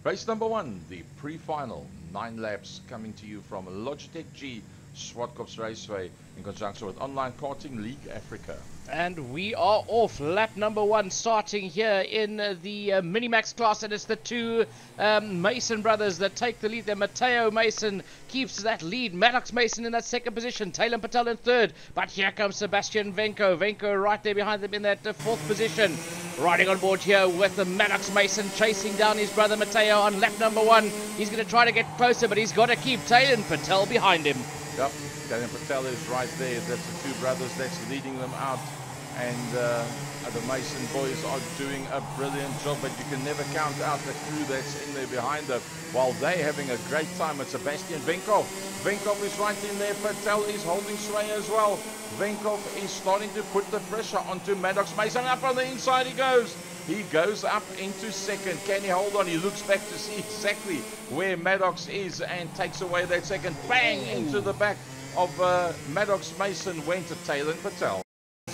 Race number 1, the pre-final, 9 laps, coming to you from Logitech G, Zwartkops Raceway, in conjunction with Online Karting League Africa. And we are off. Lap number 1 starting here in the Minimax class, and it's the two Mason brothers that take the lead there. Matteo Mason keeps that lead. Maddox Mason in that second position. Taylor Patel in third. But here comes Sebastian Venko. Venko right there behind them in that fourth position. Riding on board here with the Maddox Mason chasing down his brother Matteo on lap number 1. He's going to try to get closer, but he's got to keep Taylor Patel behind him. Yep, Taylor Patel is right there. That's the two brothers that's leading them out. And the Mason boys are doing a brilliant job, but you can never count out the crew that's in there behind them. While they're having a great time, it's Sebastian Venkov. Venkov is right in there. Patel is holding sway as well. Venkov is starting to put the pressure onto Maddox Mason. Up on the inside he goes. He goes up into second. Can he hold on? He looks back to see exactly where Maddox is and takes away that second. Bang! Into the back of Maddox Mason went to Taylor Patel.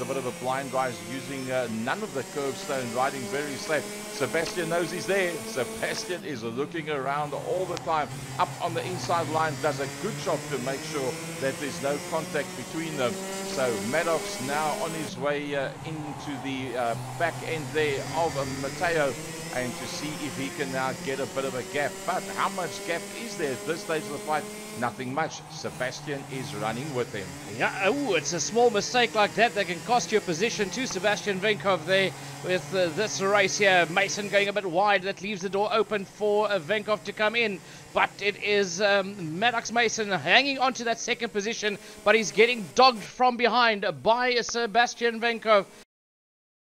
A bit of a blind guy using none of the curbstone, riding very safe. Sebastian knows he's there. Sebastian is looking around all the time. Up on the inside line, does a good job to make sure that there's no contact between them. So Maddox now on his way into the back end there of Matteo, and to see if he can now get a bit of a gap. But how much gap is there at this stage of the fight? Nothing much. Sebastian is running with him. Yeah, it's a small mistake like that that can cost you a position to Sebastian Venkov there with this race here. Mason going a bit wide. That leaves the door open for Venkov to come in. But it is Maddox Mason hanging on to that second position, but he's getting dogged from behind by Sebastian Venkov.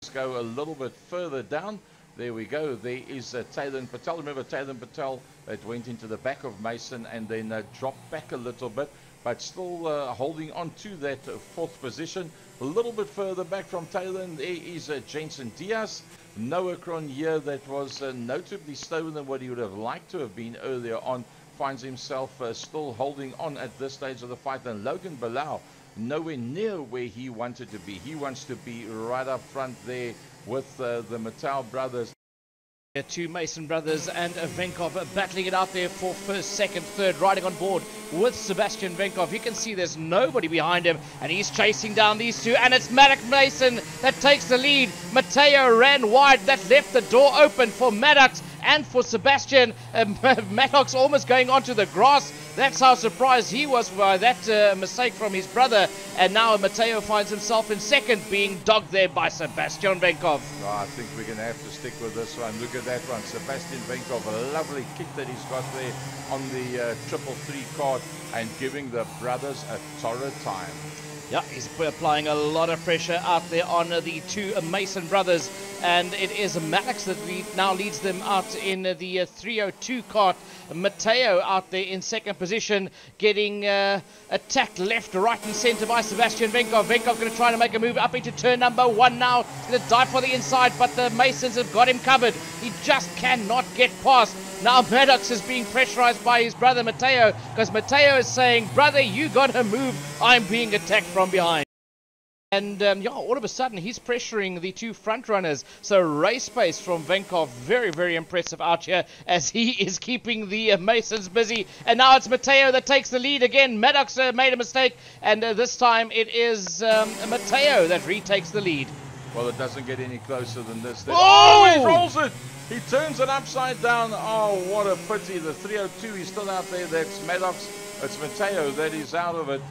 Let's go a little bit further down. There we go. There is Taylor Patel. Remember Taylor Patel that went into the back of Mason and then dropped back a little bit, but still holding on to that fourth position. A little bit further back from Taylor, and there is Jensen Diaz. Noah Cronje, that was notably slower than what he would have liked to have been earlier on, finds himself still holding on at this stage of the fight. And Logan Bilal, nowhere near where he wanted to be. He wants to be right up front there with the Mattel brothers. Two Mason brothers and Venkov battling it out there for first, second, third, riding on board with Sebastian Venkov. You can see there's nobody behind him, and he's chasing down these two, and it's Maddox Mason that takes the lead. Matteo ran wide. That left the door open for Maddox and for Sebastian. Maddox almost going onto the grass. That's how surprised he was by that mistake from his brother. And now Matteo finds himself in second, being dogged there by Sebastian Venkov. Oh, I think we're going to have to stick with this one. Look at that one. Sebastian Venkov, a lovely kick that he's got there on the 333 card, and giving the brothers a torrid time. Yeah, he's applying a lot of pressure out there on the two Mason brothers, and it is Maddox that now leads them out in the 302 kart. Matteo out there in second position, getting attacked left, right and centre by Sebastian Venkov. Venkov going to try to make a move up into turn number 1 now. He's going to dive for the inside, but the Masons have got him covered. He just cannot get past. Now Maddox is being pressurized by his brother Matteo, because Matteo is saying, brother, you got to move. I'm being attacked from behind. And yeah, all of a sudden he's pressuring the two front runners. So race pace from Venkov, very, very impressive out here as he is keeping the Masons busy. And now it's Matteo that takes the lead again. Maddox made a mistake, and this time it is Matteo that retakes the lead. Well, it doesn't get any closer than this. Oh! He rolls it! He turns it upside down. Oh, what a pity. The 302 is still out there. That's Maddox. It's Matteo that is out of it.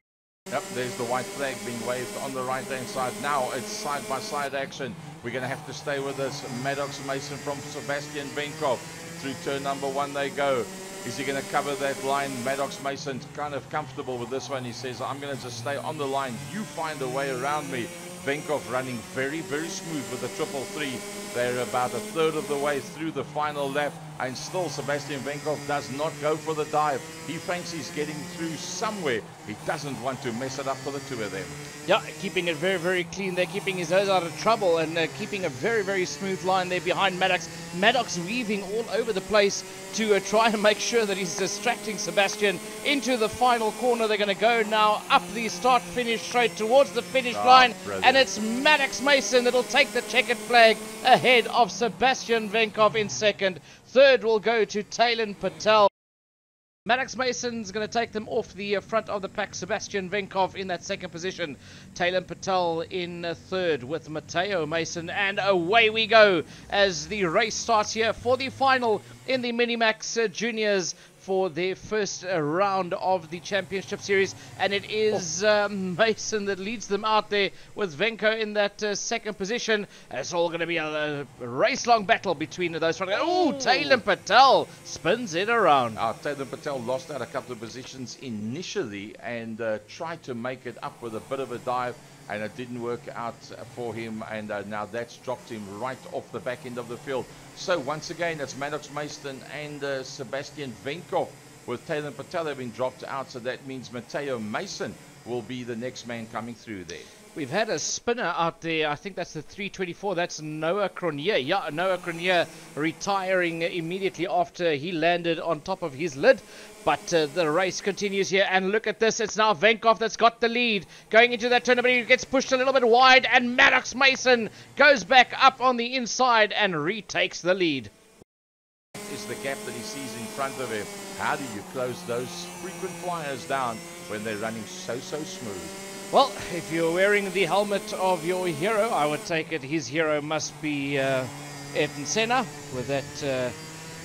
Yep, there's the white flag being waved on the right-hand side. Now it's side-by-side action. We're going to have to stay with this. Maddox Mason from Sebastian Venkov. Through turn number 1 they go. Is he going to cover that line? Maddox Mason's kind of comfortable with this one. He says, I'm going to just stay on the line. You find a way around me. Venkov running very, very smooth with the 333. They're about a third of the way through the final lap, and still Sebastian Venkov does not go for the dive. He thinks he's getting through somewhere. He doesn't want to mess it up for the two of them. Yeah, keeping it very, very clean. They're keeping his nose out of trouble, and keeping a very, very smooth line there behind Maddox. Maddox weaving all over the place to try and make sure that he's distracting Sebastian into the final corner. They're going to go now up the start-finish straight towards the finish line. Brilliant. and it's Maddox Mason that'll take the checkered flag ahead of Sebastian Venkov in second. Third will go to Talon Patel. Maddox Mason's going to take them off the front of the pack. Sebastian Venkov in that second position. Talon Patel in third with Matteo Mason. And away we go as the race starts here for the final in the Minimax Juniors for their first round of the championship series, and it is Mason that leads them out there with Venko in that second position. It's all going to be a race-long battle between those. Oh, Talon Patel spins it around. Talon Patel lost out a couple of positions initially and tried to make it up with a bit of a dive, and it didn't work out for him, and now that's dropped him right off the back end of the field. So once again, it's Maddox Mason and Sebastian Venkov, with Talon Patel having dropped out, so that means Matteo Mason will be the next man coming through there. We've had a spinner out there. I think that's the 324. That's Noah Cronier. Yeah, Noah Cronier retiring immediately after he landed on top of his lid. But the race continues here, and look at this. It's now Venkov that's got the lead. Going into that tournament, he gets pushed a little bit wide, and Maddox Mason goes back up on the inside and retakes the lead. Is the gap that he sees in front of him. How do you close those frequent flyers down when they're running so smooth? Well, if you're wearing the helmet of your hero, I would take it his hero must be Ayrton Senna with that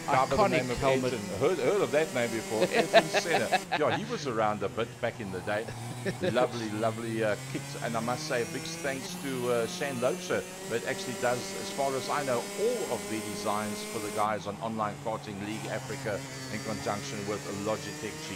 iconic helmet. Heard of that name before. Ayrton Senna. Yeah, he was around a bit back in the day. lovely kit, and I must say a big thanks to Shane Locher, that actually does, as far as I know, all of the designs for the guys on Online Karting League Africa in conjunction with Logitech G.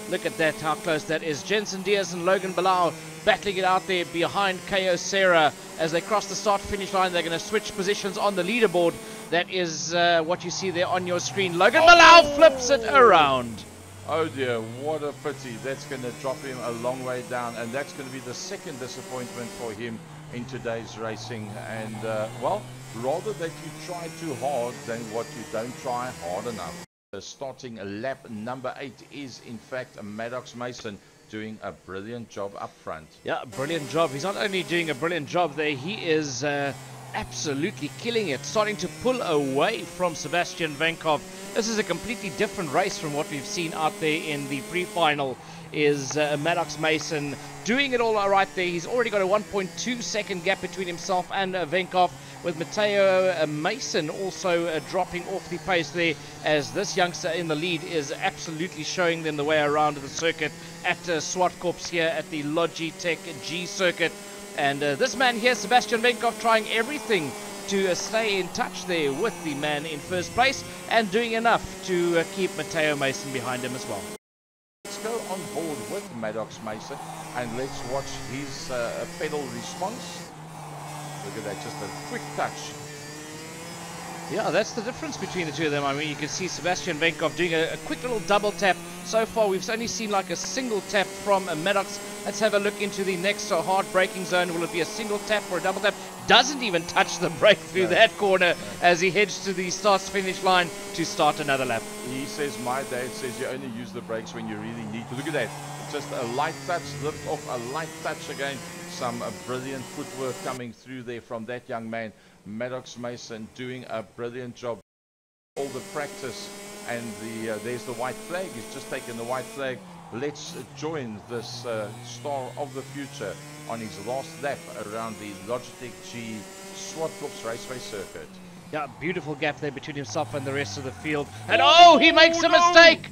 Look at that, how close that is. Jensen Diaz and Logan Bilal battling it out there behind Ko Serra. As they cross the start-finish line, they're going to switch positions on the leaderboard. That is what you see there on your screen. Logan Bilal flips it around. Oh dear, what a pity. That's going to drop him a long way down, and that's going to be the second disappointment for him in today's racing. And, well, rather that you try too hard than what you don't try hard enough. Starting lap number 8 is in fact Maddox Mason, doing a brilliant job up front. Yeah, brilliant job. He's not only doing a brilliant job there, he is absolutely killing it, starting to pull away from Sebastian Venkov. This is a completely different race from what we've seen out there in the pre-final. Is Maddox Mason doing it all right there. He's already got a 1.2 second gap between himself and Venkov, with Matteo Mason also dropping off the pace there, as this youngster in the lead is absolutely showing them the way around the circuit at Zwartkops here at the Logitech G circuit. And this man here, Sebastian Venkov, trying everything to stay in touch there with the man in first place, and doing enough to keep Matteo Mason behind him as well. Let's go on board with Maddox Mason and let's watch his pedal response. Look at that, just a quick touch. Yeah, that's the difference between the two of them. I mean, you can see Sebastian Venkov doing a quick little double tap. So far, we've only seen like a single tap from Maddox. Let's have a look into the next hard braking zone. Will it be a single tap or a double tap? Doesn't even touch the brake through that corner as he heads to the start-finish line to start another lap. He says, my dad says you only use the brakes when you really need to. Look at that. Just a light touch, lift off, a light touch again. Some brilliant footwork coming through there from that young man. Maddox Mason doing a brilliant job. All the practice, and there's the white flag. He's just taken the white flag. Let's join this star of the future on his last lap around the Logitech G Zwartkops Raceway circuit. Yeah, beautiful gap there between himself and the rest of the field. And oh, he makes a mistake!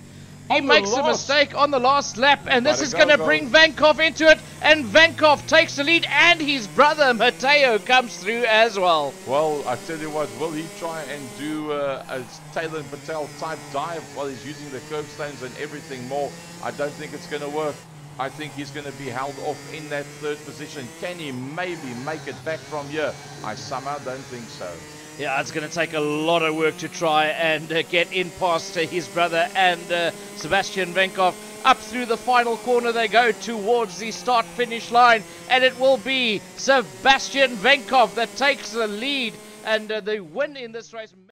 He makes a mistake on the last lap, and this is going to bring Venkov into it, and Venkov takes the lead, and his brother Matteo comes through as well. Well, I tell you what, will he try and do a Talon Patel type dive while he's using the curbstones and everything more? I don't think it's going to work. I think he's going to be held off in that third position. Can he maybe make it back from here? I somehow don't think so. Yeah, it's going to take a lot of work to try and get in past his brother and Sebastian Venkov. Up through the final corner they go towards the start-finish line, and it will be Sebastian Venkov that takes the lead and the win in this race.